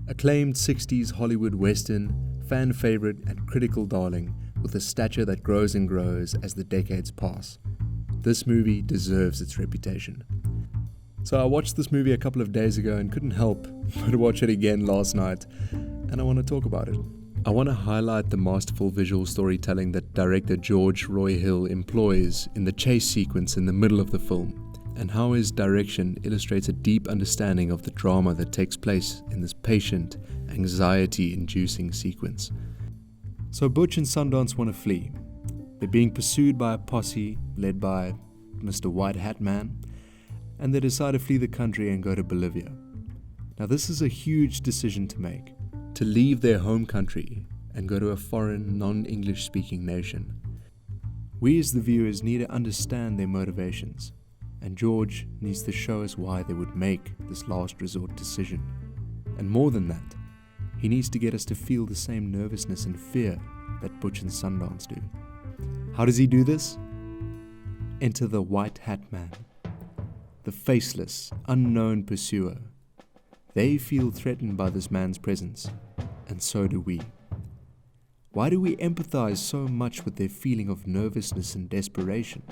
Acclaimed 60s Hollywood Western, fan favorite and critical darling with a stature that grows and grows as the decades pass. This movie deserves its reputation. So I watched this movie a couple of days ago and couldn't help but watch it again last night, and I want to talk about it. I want to highlight the masterful visual storytelling that director George Roy Hill employs in the chase sequence in the middle of the film, and how his direction illustrates a deep understanding of the drama that takes place in this patient, anxiety-inducing sequence. So Butch and Sundance want to flee. They're being pursued by a posse led by Mr. White Hat Man, and they decide to flee the country and go to Bolivia. Now this is a huge decision to make, to leave their home country and go to a foreign, non-English speaking nation. We as the viewers need to understand their motivations, and George needs to show us why they would make this last resort decision. And more than that, he needs to get us to feel the same nervousness and fear that Butch and Sundance do. How does he do this? Enter the White Hat Man, the faceless, unknown pursuer. They feel threatened by this man's presence, and so do we. Why do we empathize so much with their feeling of nervousness and desperation?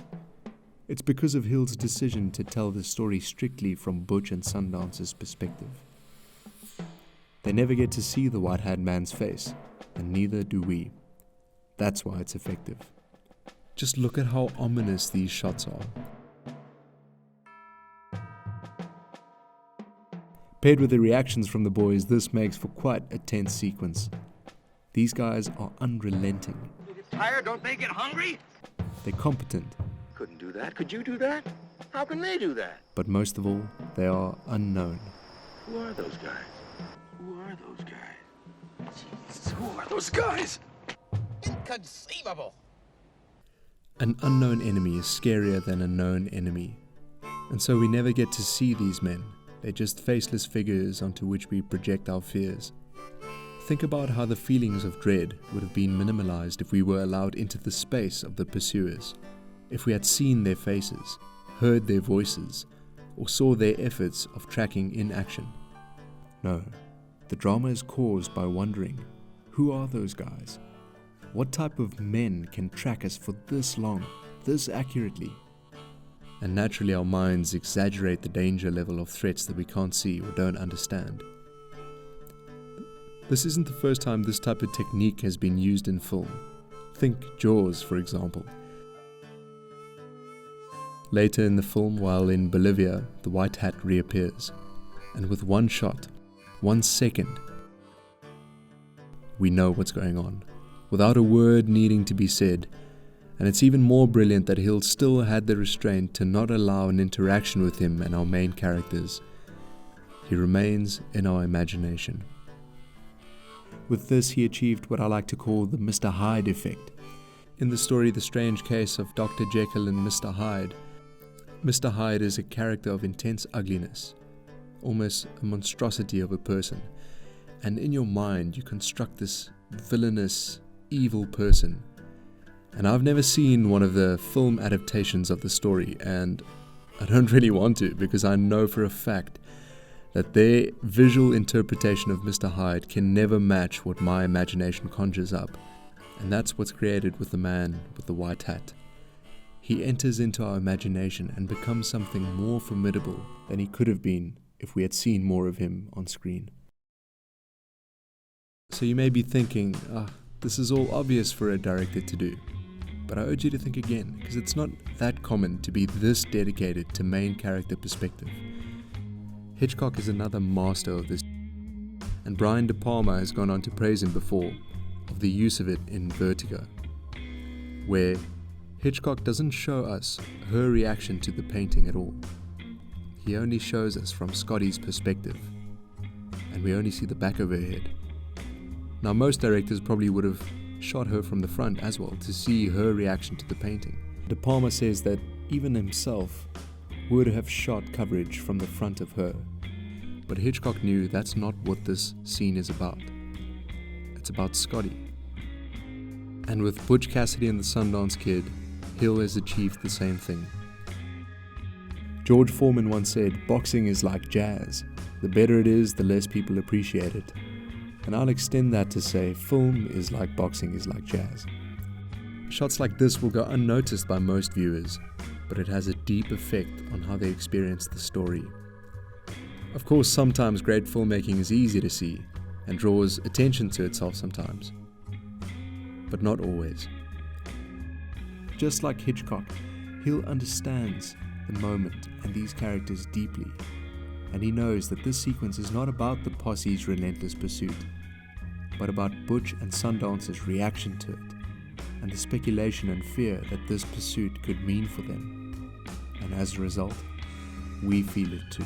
It's because of Hill's decision to tell the story strictly from Butch and Sundance's perspective. They never get to see the White Hat Man's face, and neither do we. That's why it's effective. Just look at how ominous these shots are. Paired with the reactions from the boys, this makes for quite a tense sequence. These guys are unrelenting. You get tired, don't they get hungry? They're competent. Couldn't do that. Could you do that? How can they do that? But most of all, they are unknown. Who are those guys? Who are those guys? Jesus, who are those guys? Inconceivable! An unknown enemy is scarier than a known enemy. And so we never get to see these men. They're just faceless figures onto which we project our fears. Think about how the feelings of dread would have been minimalized if we were allowed into the space of the pursuers. If we had seen their faces, heard their voices, or saw their efforts of tracking in action. No, the drama is caused by wondering, who are those guys? What type of men can track us for this long, this accurately? And naturally our minds exaggerate the danger level of threats that we can't see or don't understand. This isn't the first time this type of technique has been used in film. Think Jaws, for example. Later in the film, while in Bolivia, the White Hat reappears, and with one shot, 1 second, we know what's going on, without a word needing to be said. And it's even more brilliant that Hill still had the restraint to not allow an interaction with him and our main characters. He remains in our imagination. With this, he achieved what I like to call the Mr. Hyde effect. In the story The Strange Case of Dr. Jekyll and Mr. Hyde, Mr. Hyde is a character of intense ugliness, almost a monstrosity of a person, and in your mind you construct this villainous, evil person. And I've never seen one of the film adaptations of the story, and I don't really want to, because I know for a fact that their visual interpretation of Mr. Hyde can never match what my imagination conjures up. And that's what's created with the man with the white hat. He enters into our imagination and becomes something more formidable than he could have been if we had seen more of him on screen. So you may be thinking, this is all obvious for a director to do. But I urge you to think again, because it's not that common to be this dedicated to main character perspective. Hitchcock is another master of this, and Brian De Palma has gone on to praise him before of the use of it in Vertigo, where Hitchcock doesn't show us her reaction to the painting at all. He only shows us from Scotty's perspective, and we only see the back of her head. Now most directors probably would have shot her from the front as well to see her reaction to the painting. De Palma says that even himself would have shot coverage from the front of her, but Hitchcock knew that's not what this scene is about. It's about Scotty. And with Butch Cassidy and the Sundance Kid, Hill has achieved the same thing. George Foreman once said, "Boxing is like jazz. The better it is, the less people appreciate it. And I'll extend that to say film is like boxing is like jazz. Shots like this will go unnoticed by most viewers, but it has a deep effect on how they experience the story. Of course, sometimes great filmmaking is easy to see and draws attention to itself sometimes, but not always. Just like Hitchcock, Hill understands the moment and these characters deeply, and he knows that this sequence is not about the posse's relentless pursuit, but about Butch and Sundance's reaction to it, and the speculation and fear that this pursuit could mean for them. And as a result, we feel it too.